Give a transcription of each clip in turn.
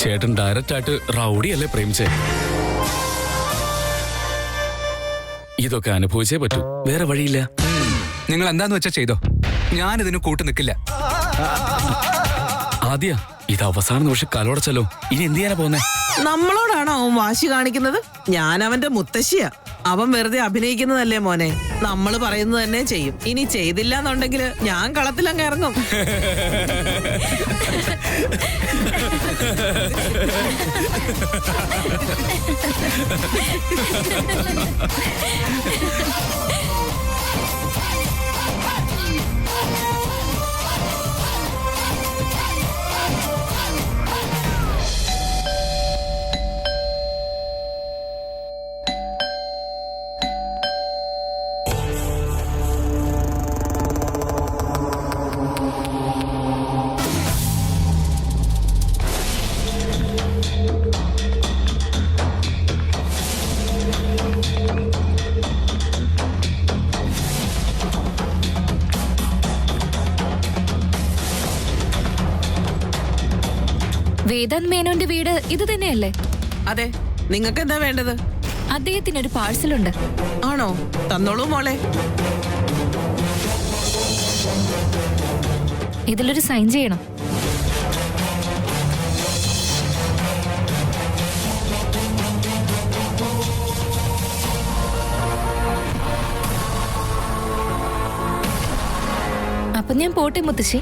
ചേട്ടൻ ഡയറക്റ്റ് ആയിട്ട് റൗഡിയല്ലേ പ്രേമിച്ചേ. ഇതൊക്കെ അനുഭവിച്ചേ പറ്റൂ, വേറെ വഴിയില്ല. നിങ്ങൾ എന്താന്ന് വെച്ചാ ചെയ്തോ, ഞാനിതിന് കൂട്ടു നിൽക്കില്ല. ആദ്യ ഇത് അവസാന നിമിഷം കലോടച്ചല്ലോ, ഇനി എന്ത് ചെയ്യാനാ പോന്നെ? നമ്മളോടാണോ അവൻ വാശി കാണിക്കുന്നത്? ഞാൻ അവന്റെ മുത്തശ്ശിയാ. അവൻ വെറുതെ അഭിനയിക്കുന്നതല്ലേ മോനെ. നമ്മള് പറയുന്നത് തന്നെ ചെയ്യും. ഇനി ചെയ്തില്ല എന്നുണ്ടെങ്കിൽ ഞാൻ കളത്തിലങ്ങ് ഇറങ്ങും. വേദാന്ത് മേനോന്റെ വീട് ഇത് തന്നെയല്ലേ? അതെ, നിങ്ങൾക്ക് എന്താ വേണ്ടത്? അദ്ദേഹത്തിനൊരു പാഴ്സലുണ്ട്. ആണോ? തന്നോളൂ മോളെ. ഇതിലൊരു സൈൻ ചെയ്യണം. അപ്പൊ ഞാൻ പോട്ടെ മുത്തശ്ശി.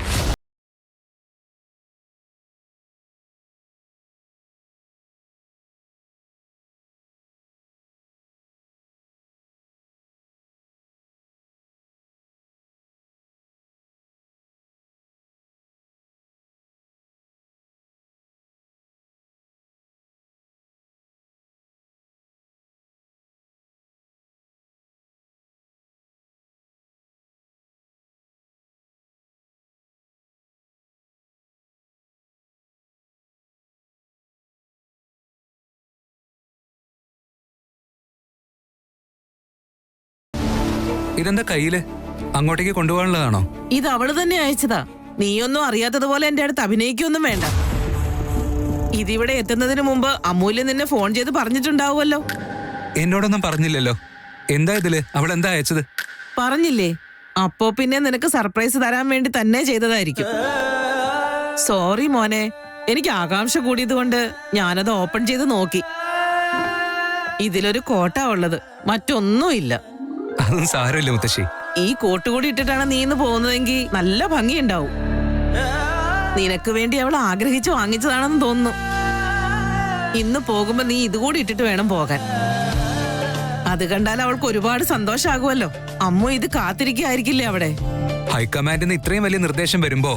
ഇതെന്താ കയ്യില്? അങ്ങോട്ടേക്ക് കൊണ്ടുപോകാനുള്ളതാണോ? ഇത് അവള് തന്നെ അയച്ചതാ. നീയൊന്നും അറിയാത്തതുപോലെ എന്റെ അടുത്ത് അഭിനയിക്കൊന്നും വേണ്ട. ഇതിവിടെ എത്തുന്നതിന് മുമ്പ് അമൂല്യ നിന്നെ ഫോൺ ചെയ്ത് പറഞ്ഞിട്ടുണ്ടാവുമല്ലോ. എന്നോടൊന്നും പറഞ്ഞില്ലല്ലോ. എന്താ ഇതില്? അവൾ എന്താ അയച്ചത്? പറഞ്ഞില്ലേ? അപ്പോ പിന്നെ നിനക്ക് സർപ്രൈസ് തരാൻ വേണ്ടി തന്നെ ചെയ്തതായിരിക്കും. സോറി മോനെ, എനിക്ക് ആകാംക്ഷ കൂടിയത് കൊണ്ട് ഞാനത് ഓപ്പൺ ചെയ്ത് നോക്കി. ഇതിലൊരു കോട്ട ഉള്ളത്, മറ്റൊന്നുമില്ല. അതൊന്നും സാരമില്ല മുത്തശ്ശി. ഈ കോട്ട് കൂടി ഇട്ടിട്ടാണ് നീ ഇന്ന് പോകുന്നതെങ്കിൽ നല്ല ഭംഗിയുണ്ടാവും. നിനക്ക് വേണ്ടി അവൾ ആഗ്രഹിച്ചു വാങ്ങിച്ചതാണെന്ന് തോന്നുന്നു. ഇന്ന് പോകുമ്പോ നീ ഇതുകൂടി ഇട്ടിട്ട് വേണം പോകാൻ. അത് കണ്ടാൽ അവൾക്ക് ഒരുപാട് സന്തോഷാകുമല്ലോ. അമ്മു ഇത് കാത്തിരിക്കായിരിക്കില്ലേ അവിടെ? ഹൈക്കമാൻഡിന്ന് ഇത്രയും വലിയ നിർദ്ദേശം വരുമ്പോ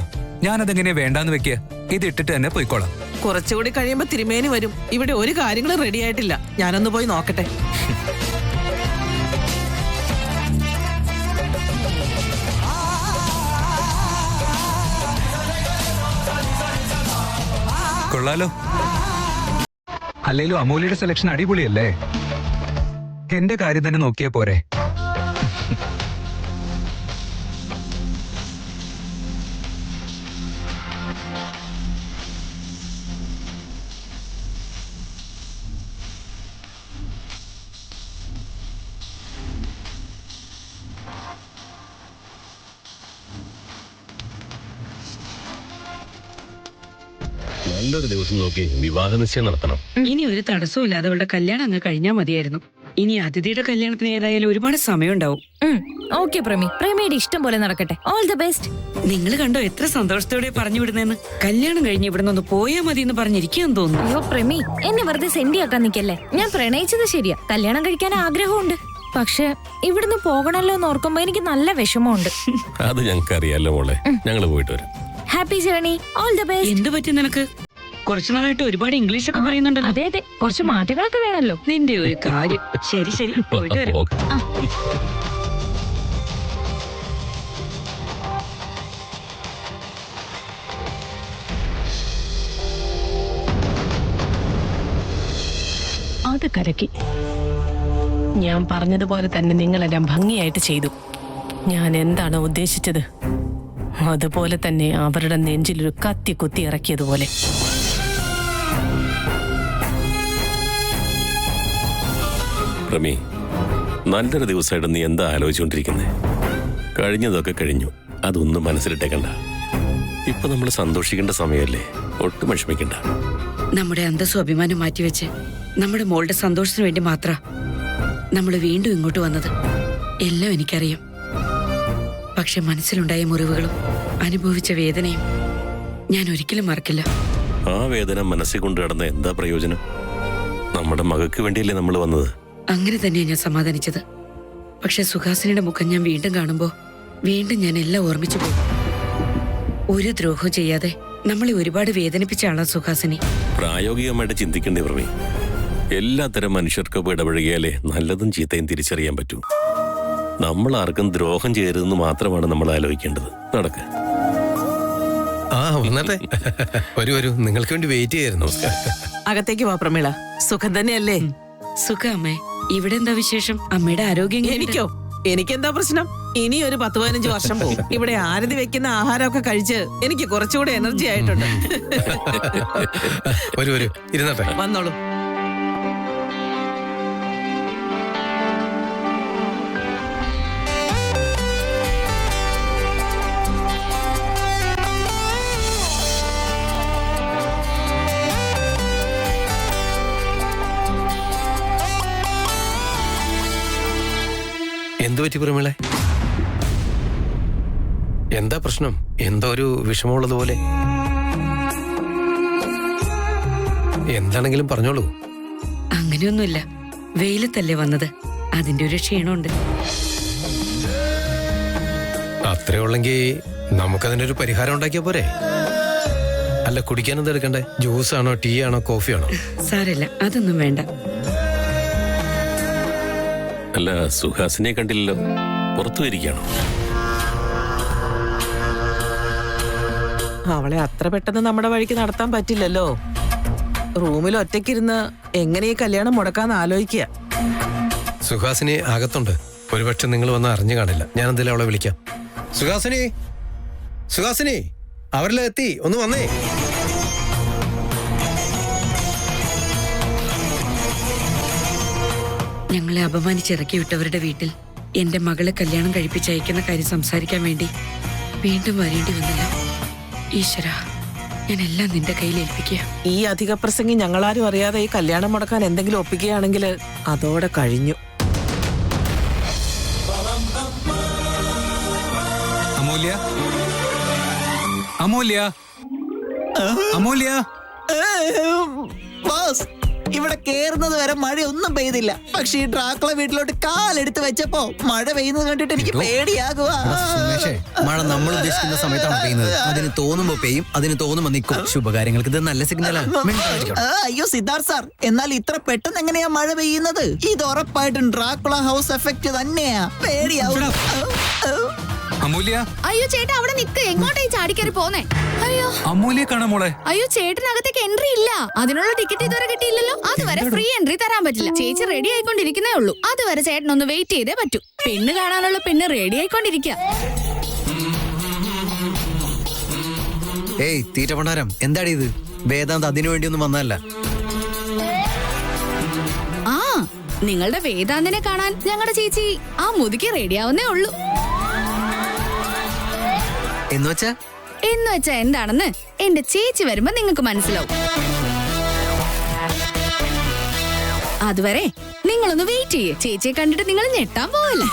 ഞാനതെങ്ങനെ വേണ്ടാന്ന് വെക്കുക? ഇത് ഇട്ടിട്ട് തന്നെ പോയിക്കോളാം. കുറച്ചുകൂടി കഴിയുമ്പോ തിരുമേനി വരും. ഇവിടെ ഒരു കാര്യങ്ങളും റെഡി ആയിട്ടില്ല. ഞാനൊന്ന് പോയി നോക്കട്ടെ. കൊള്ളാലോ. അല്ലേലും അമൂല്യയുടെ സെലക്ഷൻ അടിപൊളിയല്ലേ? എന്റെ കാര്യം തന്നെ നോക്കിയാ പോരെ? നല്ലൊരു ദിവസം നോക്കി വിവാഹ നിശ്ചയം നടത്തണം. ഇനി ഒരു തടസ്സവും ഇല്ലാതെ അവളുടെ കല്യാണം അങ്ങ് കഴിഞ്ഞാൽ മതിയായിരുന്നു. ഇനി അതിഥിയുടെ കല്യാണത്തിന് ഏതായാലും ഒരുപാട് സമയം ഉണ്ടാവും. ഓക്കെ പ്രേമി, പ്രേമിയുടെ ഇഷ്ടം പോലെ നടക്കട്ടെ. All the best. നിങ്ങൾ കണ്ടോ എത്ര സന്തോഷത്തോടെ പറഞ്ഞു വിടുന്നതെന്ന്? കല്യാണം കഴിഞ്ഞ് ഇവിടെ നിന്ന് പോയാൽ മതി എന്ന് പറഞ്ഞിരിക്കാന്ന് തോന്നുന്നു. അയ്യോ പ്രേമി, എന്നെ വെറുതെ സെന്റിയാക്കാൻ നിക്കല്ലേ. ഞാൻ പ്രണയിച്ചത് ശരിയാ, കല്യാണം കഴിക്കാൻ ആഗ്രഹമുണ്ട്. പക്ഷെ ഇവിടുന്ന് പോകണല്ലോ എന്ന് ഓർക്കുമ്പോ എനിക്ക് നല്ല വിഷമമുണ്ട്. അത് ഞങ്ങൾക്ക് അറിയാലോ മോളെ, ഞങ്ങള് പോയിട്ട് വരാം. Happy journey, all the best. എന്ത് പറ്റി നിനക്ക്? കുറച്ചു നാളായിട്ട് ഒരുപാട് ഇംഗ്ലീഷ് ഒക്കെ പറയുന്നുണ്ടല്ലോ. അതെ അതെ, കുറച്ച് മാറ്റങ്ങളൊക്കെ വേണമല്ലോ. നിന്റെ ഒരു കാര്യം. ശരി ശരി, പോയിട്ട് വരാം. ഓക്കേ. അത് കരക്കി. ഞാൻ പറഞ്ഞതുപോലെ തന്നെ നിങ്ങളെല്ലാം ഭംഗിയായിട്ട് ചെയ്തു. ഞാൻ എന്താണോ ഉദ്ദേശിച്ചത് അതുപോലെ തന്നെ അവരുടെ നെഞ്ചിലൊരു കത്തി കുത്തി ഇറക്കിയതുപോലെ. റമി, നല്ലൊരു ദിവസമായിട്ട് നീ എന്താ ആലോചിച്ചുകൊണ്ടിരിക്കുന്നത്? കഴിഞ്ഞതൊക്കെ കഴിഞ്ഞു, അതൊന്നും മനസ്സിലിട്ടേക്കണ്ട. ഇപ്പൊ നമ്മൾ സന്തോഷിക്കേണ്ട സമയമല്ലേ, ഒട്ടും വിഷമിക്കണ്ട. നമ്മുടെ അന്തസ്സും അഭിമാനം മാറ്റിവെച്ച് നമ്മുടെ മോളുടെ സന്തോഷത്തിന് വേണ്ടി മാത്ര നമ്മൾ വീണ്ടും ഇങ്ങോട്ട് വന്നത്. എല്ലാം എനിക്കറിയാം. പക്ഷെ മനസ്സിലുണ്ടായ മുറിവുകളും അനുഭവിച്ച വേദനയും ഞാൻ ഒരിക്കലും മറക്കില്ല. ആ വേദന മനസ്സിൽ കൊണ്ട് കിടന്ന എന്താ പ്രയോജനം? നമ്മുടെ മകൾക്ക് വേണ്ടിയല്ലേ നമ്മൾ വന്നത്. അങ്ങനെ തന്നെയാണ് ഞാൻ സമാധാനിച്ചത്. പക്ഷെ സുഹാസിനിയുടെ മുഖം ഞാൻ വീണ്ടും കാണുമ്പോ വീണ്ടും ഞാൻ എല്ലാം ഓർമ്മിച്ചു പോകും. ഒരു ദ്രോഹവും ചെയ്യാതെ നമ്മളെ ഒരുപാട് വേദനിപ്പിച്ച ആളാ സുഹാസിനി. പ്രായോഗികമായിട്ട് ചിന്തിക്കേണ്ടി റമി. എല്ലാത്തരം മനുഷ്യർക്കൊപ്പം ഇടപഴകിയാലേ നല്ലതും ചീത്തയും തിരിച്ചറിയാൻ പറ്റൂ. നമ്മൾ ആർക്കും ദ്രോഹം ചെയ്യരുതെന്ന് മാത്രമാണ് നമ്മൾ ആലോചിക്കേണ്ടത്. നടക്ക്. ആ വന്നട്ടെ, വരൂ വരൂ, നിങ്ങൾക്ക് വേണ്ടി വെയിറ്റ് ചെയ്യായിരുന്നു. അകത്തേക്ക് വാ പ്രമീള. സുഖം തന്നെയല്ലേ? സുഖം അമ്മേ. ഇവിടെ എന്താ വിശേഷം? അമ്മയുടെ ആരോഗ്യം എങ്ങനെയുണ്ട്? എനിക്കോ? എനിക്കെന്താ പ്രശ്നം? ഇനി ഒരു 10-15 വർഷം പോകും. ഇവിടെ ആരതി വെക്കുന്ന ആഹാരമൊക്കെ കഴിച്ച് എനിക്ക് കുറച്ചുകൂടെ എനർജി ആയിട്ടുണ്ട്. വരൂ വരൂ, ഇരുന്നട്ടെ. വന്നോളൂ. എന്തു പറ്റി പ്രമീളെ? എന്താ പ്രശ്നം? എന്തോ ഒരു വിഷമമുള്ളതുപോലെ. എന്താണെങ്കിലും പറഞ്ഞോളൂ. അങ്ങനെയൊന്നുമില്ല. വെയിലത്തല്ലേ വന്നത്, അതിന്റെ ഒരു ക്ഷീണമുണ്ട്. അത്രേ ഉള്ളെങ്കിൽ നമുക്കതിന്റെ ഒരു പരിഹാരം ഉണ്ടാക്കിയാ പോരെ? അല്ല, കുടിക്കാൻ എന്താ എടുക്കണ്ടേ? ജ്യൂസ് ആണോ, ടീ ആണോ, കോഫി ആണോ? സാരല്ല, അതൊന്നും വേണ്ട. അല്ല, സുഹാസിനെ കണ്ടില്ലല്ലോ, പുറത്തു ഇരിക്കുകയാണോ? അവളെ അത്ര പെട്ടെന്ന് നമ്മുടെ വഴിക്ക് നടത്താൻ പറ്റില്ലല്ലോ. റൂമിൽ ഒറ്റയ്ക്കിരുന്ന് എങ്ങനെ ഈ കല്യാണം മുടക്കാന്ന് ആലോചിക്കുക. സുഹാസിനി അകത്തുണ്ട്. ഒരുപക്ഷെ നിങ്ങൾ വന്ന് അറിഞ്ഞു കാണില്ല. ഞാൻ എന്തായാലും അവളെ വിളിക്കാം. സുഹാസിനി, സുഹാസിനി, അവരെല്ലാം എത്തി, ഒന്ന് വന്നേ. ഞങ്ങളെ അപമാനിച്ചിറക്കി വിട്ടവരുടെ വീട്ടിൽ എന്റെ മകളെ കല്യാണം കഴിപ്പിച്ചയക്കുന്ന കാര്യം സംസാരിക്കാൻ വേണ്ടി വീണ്ടും വരേണ്ടി വന്നില്ല. ഈശ്വര, ഞാൻ എല്ലാം നിന്റെ കയ്യിൽ ഏൽപ്പിക്കുക. ഈ അധിക പ്രസംഗി ഞങ്ങളാരും അറിയാതെ ഈ കല്യാണം മുടക്കാൻ എന്തെങ്കിലും ഒപ്പിക്കുകയാണെങ്കിൽ അതോടെ കഴിഞ്ഞു. അമൂല്യ, അമൂല്യ, അമൂല്യ. ഇവിടെ കേറുന്നത് വരെ മഴയൊന്നും പെയ്തില്ല. പക്ഷെ ഈ ഡ്രാക്കുള വീട്ടിലോട്ട് കാലെടുത്ത് വെച്ചപ്പോ മഴ പെയ്യുന്നത് കണ്ടിട്ട് എനിക്ക് പേടിയാകുവാ. മഴ നമ്മൾ ഉദ്ദേശിക്കുന്ന സമയത്താണ് പെയ്യുന്നത്. അതിന് തോന്നുമ്പോ പെയ്യും, അതിന് തോന്നുമ്പോ നിൽക്കും. ശുഭകാര്യങ്ങൾക്ക് ഇത് നല്ല സിഗ്നലാണ്. അയ്യോ സിദ്ധാർത്ഥ് സാർ, എന്നാൽ ഇത്ര പെട്ടെന്ന് എങ്ങനെയാ മഴ പെയ്യുന്നത്? ഇത് ഉറപ്പായിട്ടും ഡ്രാക്കുള ഹൗസ് എഫക്ട് തന്നെയാ. പേടിയാവും. അമൂല്യ, അയ്യോ ചേട്ടാ, അവിടെ നിക്ക്. എങ്ങോട്ടായി ചാടിക്കറി പോന്നേ? അയ്യോ അമൂല്യ കാണാൻ മോളെ. അയ്യോ, ചേട്ടനകത്തേക്ക് എൻട്രി ഇല്ല. അതിനുള്ള ടിക്കറ്റ് ഇതുവരെ കിട്ടിയില്ലല്ലോ. അതുവരെ ഫ്രീ എൻട്രി തരാൻ പറ്റില്ല. ചേച്ചി റെഡി ആയിക്കൊണ്ടിരിക്കുന്നേ ഉള്ളൂ. അതുവരെ ചേട്ടനൊന്ന് വെയിറ്റ് ചെയ്തേ പറ്റൂ. പെണ്ണ് കാണാനുള്ള പെണ്ണ് റെഡി ആയിക്കൊണ്ടിരിക്കുക. ഏയ് തീറ്റ പണ്ടാരം, എന്താടി ഇത്? വേദാന്ത് അതിനു വേണ്ടിയൊന്നും വന്നതല്ല. ആ, നിങ്ങളുടെ വേദാന്തിനെ കാണാൻ ഞങ്ങളുടെ ചേച്ചി ആ മുതിക്ക് റെഡി ആവുന്നേ ഉള്ളൂ. എന്നുവെച്ചാ എന്താണെന്ന് എന്റെ ചേച്ചി വരുമ്പോ നിങ്ങൾക്ക് മനസ്സിലാവും. അതുവരെ നിങ്ങളൊന്ന് വെയിറ്റ് ചെയ്യേ. ചേച്ചിയെ കണ്ടിട്ട് നിങ്ങൾ ഞെട്ടാൻ പോവല്ല.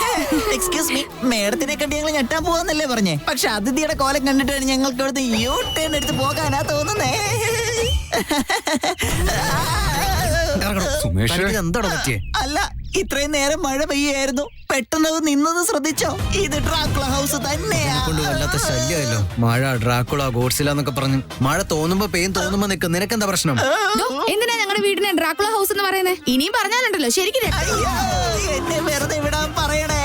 എക്സ്ക്യൂസ് മീ, മേഡത്തിനെ കണ്ടി ഞങ്ങൾ ഞെട്ടാൻ പോവാന്നല്ലേ പറഞ്ഞേ? പക്ഷെ അതിഥിയുടെ കോലം കണ്ടിട്ടാണ് ഞങ്ങൾക്ക് ഇവിടുത്തെ യു ടേൺ എടുത്ത് പോകാനാ തോന്നുന്നേ. എന്താണോ പറ്റിയേ? അല്ല, ഇത്രയും നേരം മഴ പെയ്യായിരുന്നു, പെട്ടെന്ന് അത് നിന്നത് ശ്രദ്ധിച്ചോ? ഇത് ഡ്രാക്കുള ഹൗസ് തന്നെയാ. കൊണ്ട് വല്ലാത്ത ശല്യമല്ലോ. മഴ, ഡ്രാക്കുള, ഗോഡ്സില എന്നൊക്കെ പറഞ്ഞു. മഴ തോന്നുമ്പോ പെയ്യും, തോന്നുമ്പോ നിൽക്കും. നിനക്കെന്താ പ്രശ്നം? എന്തിനാ ഞങ്ങളുടെ വീടിനെ ഡ്രാക്കുള ഹൗസ് എന്ന് പറയുന്നത്? ഇനിയും പറഞ്ഞാലുണ്ടല്ലോ ശരിക്കും. അയ്യോ, എന്നെ വെറുതെ വിടാൻ പറയണേ.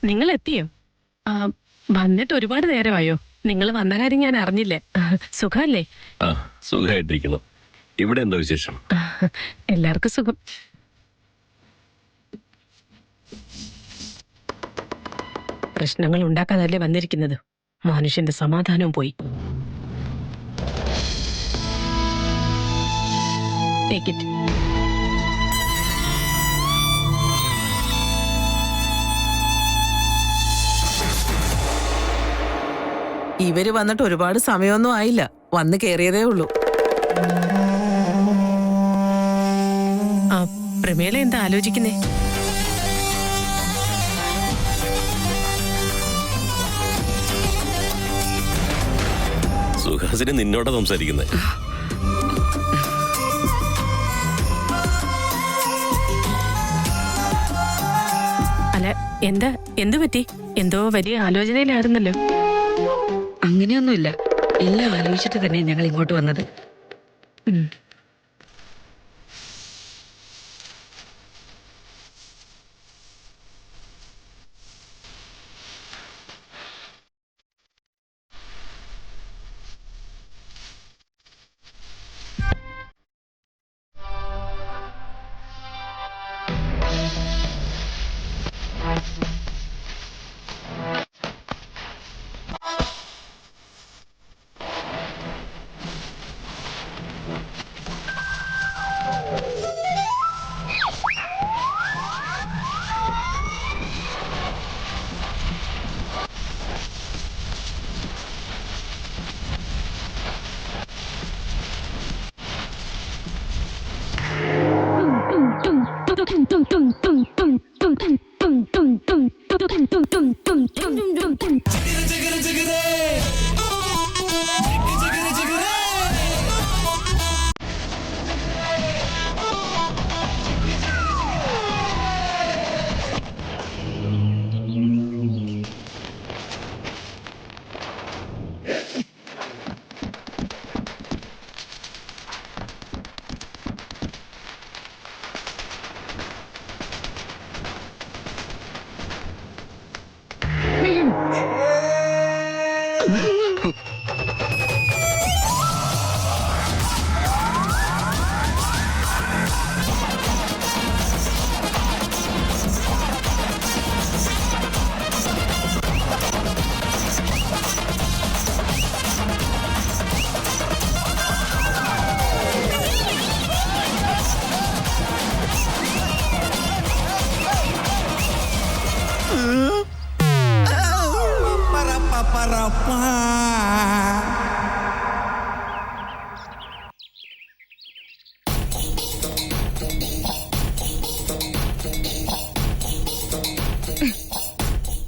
നിങ്ങൾ എത്തിയോ? വന്നിട്ട് ഒരുപാട് നേരമായോ? നിങ്ങൾ വന്ന കാര്യം ഞാൻ അറിഞ്ഞില്ലേ. സുഖല്ലേ? ആ, സുഖമായിട്ടിരിക്കണം. ഇവിടെ എന്താ വിശേഷം? എല്ലാവർക്കും സുഖം. പ്രശ്നങ്ങൾ ഉണ്ടാക്കാതല്ലേ വന്നിരിക്കുന്നത്. മനുഷ്യന്റെ സമാധാനവും പോയി. Take it. ഇവര് വന്നിട്ട് ഒരുപാട് സമയമൊന്നും ആയില്ല, വന്ന് കേറിയതേ ഉള്ളൂ. ആ പ്രമേള എന്താ ആലോചിക്കുന്നേ? സുഹാസിനി നിന്നോടാ സംസാരിക്കുന്നത്. അല്ല എന്തു പറ്റി? എന്തോ വലിയ ആലോചനയിലായിരുന്നല്ലോ. അങ്ങനെയൊന്നുമില്ല, എല്ലാം ആലോചിച്ചിട്ട് തന്നെ ഞങ്ങൾ ഇങ്ങോട്ട് വന്നത്.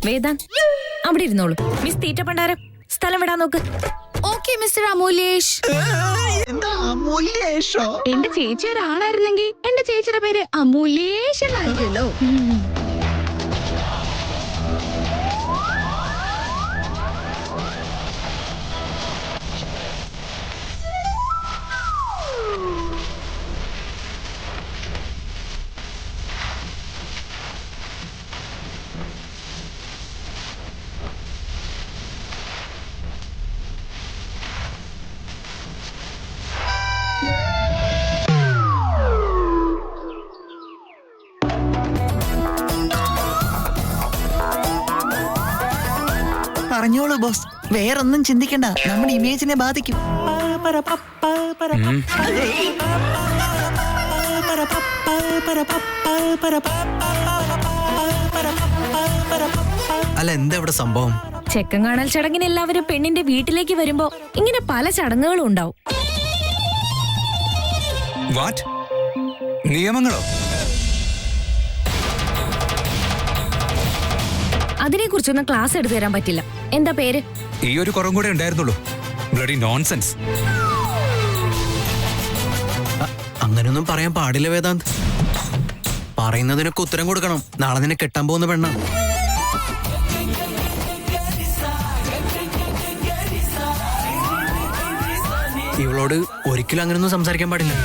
വേദാന്ത് അവിടെ ഇരുന്നോളൂ. മിസ് തീറ്റ പണ്ടാരം സ്ഥലം വിടാൻ നോക്ക്. Okay mister Amulyesh. എന്താ അമൂല്യേഷോ? എന്റെ ചേച്ചി ഒരാളായിരുന്നെങ്കിൽ എന്റെ ചേച്ചിയുടെ പേര് അമൂല്യേഷ് എന്നായിരുന്നല്ലോ. പറഞ്ഞോളൂ ബോസ്, വേറൊന്നും ചിന്തിക്കണ്ട, നമ്മുടെ ഇമേജിനെ ബാധിക്കും. അല്ല എന്താ ഇവിടെ സംഭവം? ചെക്കൻ കാണൽ ചടങ്ങിന് എല്ലാവരും പെണ്ണിന്റെ വീട്ടിലേക്ക് വരുമ്പോ ഇങ്ങനെ പല ചടങ്ങുകളും ഉണ്ടാവും. വാട്ട്? നിയമങ്ങളോ? അതിനെ കുറിച്ചൊന്നും ക്ലാസ് എടുത്തു തരാൻ പറ്റില്ല. എന്താ പേര്? ഈ ഒരു കുറവും കൂടെ ഉണ്ടായിരുന്നുള്ളൂ. Bloody nonsense. അങ്ങനൊന്നും പറയാൻ പാടില്ല വേദാന്ത്. പറയുന്നതിനൊക്കെ ഉത്തരം കൊടുക്കണം. നാളെ നിന്നെ കെട്ടാൻ പോകുന്ന പെണ്ണ. ഇവളോട് ഒരിക്കലും അങ്ങനൊന്നും സംസാരിക്കാൻ പാടില്ല.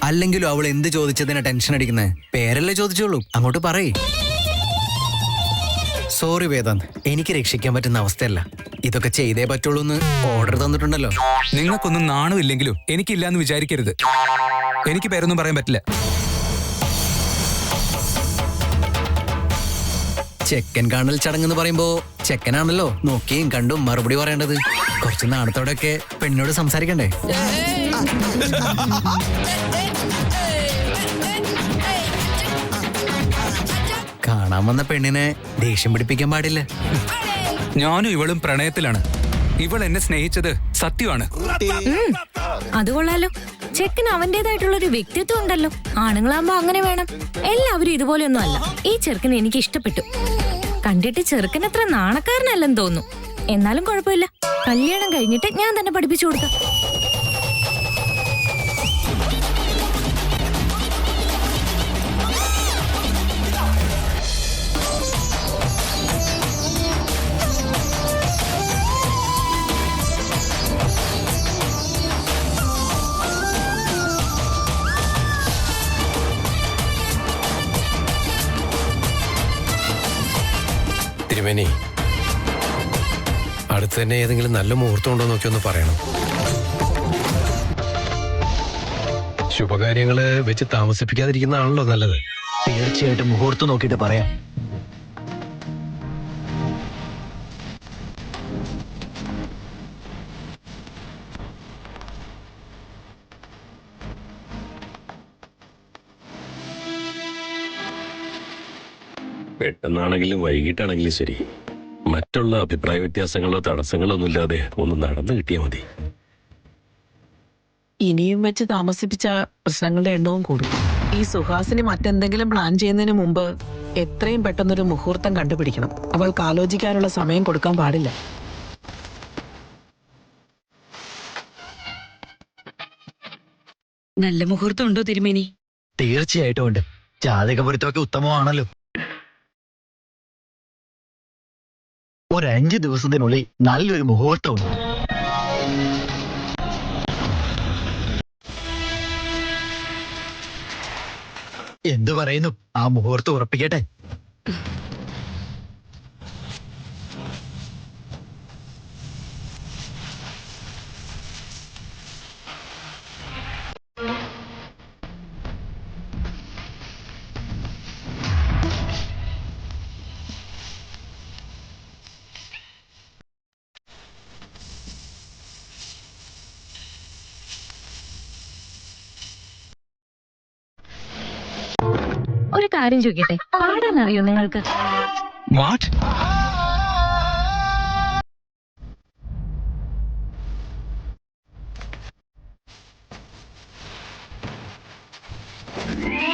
അല്ലെങ്കിലും അവൾ എന്ത് ചോദിച്ചതിനാ ടെൻഷൻ അടിക്കുന്നത്? പേരല്ലേ ചോദിച്ചോളൂ, അങ്ങോട്ട് പറയേ. സോറി വേദാന്ത്, എനിക്ക് രക്ഷിക്കാൻ പറ്റുന്ന അവസ്ഥയല്ല. ഇതൊക്കെ ചെയ്തേ പറ്റുള്ളൂ എന്ന് ഓർഡർ തന്നിട്ടുണ്ടല്ലോ. നിങ്ങൾക്കൊന്നും നാണമില്ലെങ്കിലും എനിക്കില്ലാന്ന് വിചാരിക്കരുത്. എനിക്ക് പേരൊന്നും പറയാൻ പറ്റില്ല. ചെക്കൻ കാണൽ ചടങ്ങെന്ന് പറയുമ്പോ ചെക്കനാണല്ലോ നോക്കിയും കണ്ടും മറുപടി പറയേണ്ടത്. കുറച്ച് നാണത്തോടെയൊക്കെ പെണ്ണോട് സംസാരിക്കണ്ടേ? കാണാൻ വന്ന പെണ്ണിനെ ദേഷ്യം പിടിപ്പിക്കാൻ പാടില്ല. ഞാനും ഇവളും പ്രണയത്തിലാണ്. ഇവൾ എന്നെ സ്നേഹിച്ചത് സത്യമാണ്. അത് കൊള്ളാലോ. ചെക്കന് അവന്റേതായിട്ടുള്ളൊരു വ്യക്തിത്വം ഉണ്ടല്ലോ. ആണുങ്ങളാകുമ്പോ അങ്ങനെ വേണം. എല്ലാവരും ഇതുപോലെയൊന്നും അല്ല. ഈ ചെറുക്കനെ എനിക്ക് ഇഷ്ടപ്പെട്ടു. കണ്ടിട്ട് ചെറുക്കൻ അത്ര നാണക്കാരനല്ലെന്ന് തോന്നുന്നു. എന്നാലും കുഴപ്പമില്ല, കല്യാണം കഴിഞ്ഞിട്ട് ഞാൻ തന്നെ പഠിപ്പിച്ചു കൊടുക്കാം. തിരുമേനി, അടുത്ത് തന്നെ ഏതെങ്കിലും നല്ല മുഹൂർത്തം ഉണ്ടോ നോക്കി ഒന്ന് പറയണം. ശുഭകാര്യങ്ങള് വെച്ച് താമസിപ്പിക്കാതിരിക്കുന്നതാണല്ലോ നല്ലത്. തീർച്ചയായിട്ടും മുഹൂർത്തം നോക്കിയിട്ട് പറയാം. പെട്ടെന്നാണെങ്കിലും വൈകിട്ടാണെങ്കിലും ശരി, മറ്റുള്ള അഭിപ്രായ വ്യത്യാസങ്ങളോ തടസ്സങ്ങളോ ഒന്നുമില്ലാതെ ഒന്ന് നടന്നു കിട്ടിയാൽ മതി. ഇനിയും വെച്ച് താമസിപ്പിച്ച പ്രശ്നങ്ങളുടെ എണ്ണവും കൂടും. ഈ സുഹാസിനി മറ്റെന്തെങ്കിലും പ്ലാൻ ചെയ്യുന്നതിന് മുമ്പ് എത്രയും പെട്ടെന്നൊരു മുഹൂർത്തം കണ്ടുപിടിക്കണം. അവൾക്ക് ആലോചിക്കാനുള്ള സമയം കൊടുക്കാൻ പാടില്ല. നല്ല മുഹൂർത്തം ഉണ്ടോ തിരുമേനി? തീർച്ചയായിട്ടും ഉണ്ട്. ജാതകപുരത്തൊക്കെ ഉത്തമമാണല്ലോ. ഒരു 5 ദിവസത്തിനുള്ളിൽ നല്ലൊരു മുഹൂർത്തമുണ്ട്. എന്തു പറയുന്നു? ആ മുഹൂർത്തം ഉറപ്പിക്കട്ടെ. ഒരു കാര്യം ചോദിക്കട്ടെ, പാടാനറിയോ നിങ്ങൾക്ക്? വാട്ട്?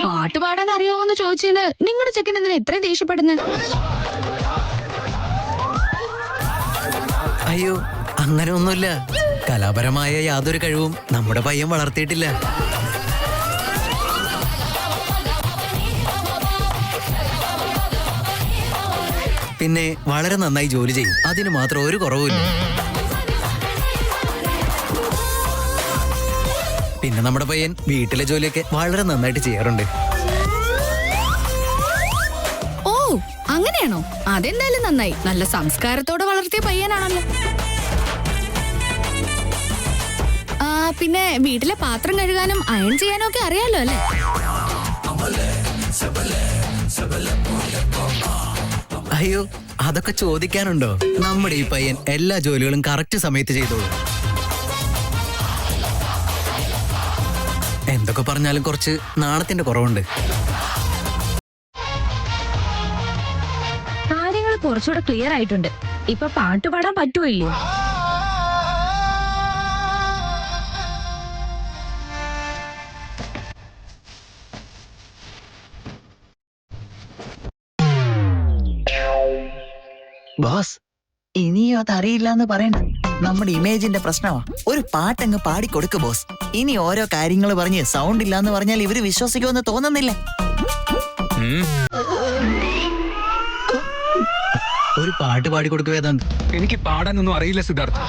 പാട്ട് പാടാൻ അറിയാമോന്ന് ചോദിച്ചാല് നിങ്ങളുടെ ചെക്കൻ എന്തിനാ എത്രയും ദേഷ്യപ്പെടുന്നത്? അയ്യോ, അങ്ങനെ ഒന്നുമില്ല. കലാപരമായ യാതൊരു കഴിവും നമ്മുടെ പയ്യൻ വളർത്തിയിട്ടില്ല. പിന്നെ വളരെ നന്നായി ജോലി ചെയ്യും. അതിന് മാത്രം ഒരു കുറവുമില്ല. പിന്നെ നമ്മുടെ പയ്യൻ വീട്ടിലെ ജോലിയൊക്കെ വളരെ നന്നായിട്ട് ചെയ്യാറുണ്ട്. ഓ, അങ്ങനെയാണോ? അതെന്തായാലും നന്നായി. നല്ല സംസ്കാരത്തോടെ വളർത്തിയ പയ്യനാണല്ലോ. പിന്നെ വീട്ടിലെ പാത്രം കഴുകാനും അയൺ ചെയ്യാനും ഒക്കെ അറിയാലോ അല്ലേ? അയ്യോ, അതൊക്കെ ചോദിക്കാനുണ്ടോ? നമ്മുടെ ഈ പയ്യൻ എല്ലാ ജോലികളും കറക്റ്റ് സമയത്ത് ചെയ്തോളൂ. എന്തൊക്കെ പറഞ്ഞാലും കുറച്ച് നാണത്തിന്റെ കുറവുണ്ട്. കാര്യങ്ങൾ കുറച്ചുകൂടെ ക്ലിയർ ആയിട്ടുണ്ട്. ഇപ്പൊ പാട്ട് പാടാൻ പറ്റുമല്ലോ? ബോസ്, ഇനിയും അതറിയില്ല എന്ന് പറയണ്ട. നമ്മുടെ ഇമേജിന്റെ പ്രശ്നമാ. ഒരു പാട്ടങ്ങ് പാടിക്കൊടുക്ക് ബോസ്. ഇനി ഓരോ കാര്യങ്ങൾ പറഞ്ഞ് സൗണ്ട് ഇല്ലാന്ന് പറഞ്ഞാൽ ഇവര് വിശ്വസിക്കുമെന്ന് തോന്നുന്നില്ല. ഒരു പാട്ട് പാടിക്കൊടുക്കുക വേദാന്ത്. എനിക്ക് പാടാനൊന്നും അറിയില്ല സിദ്ധാർത്ഥ്.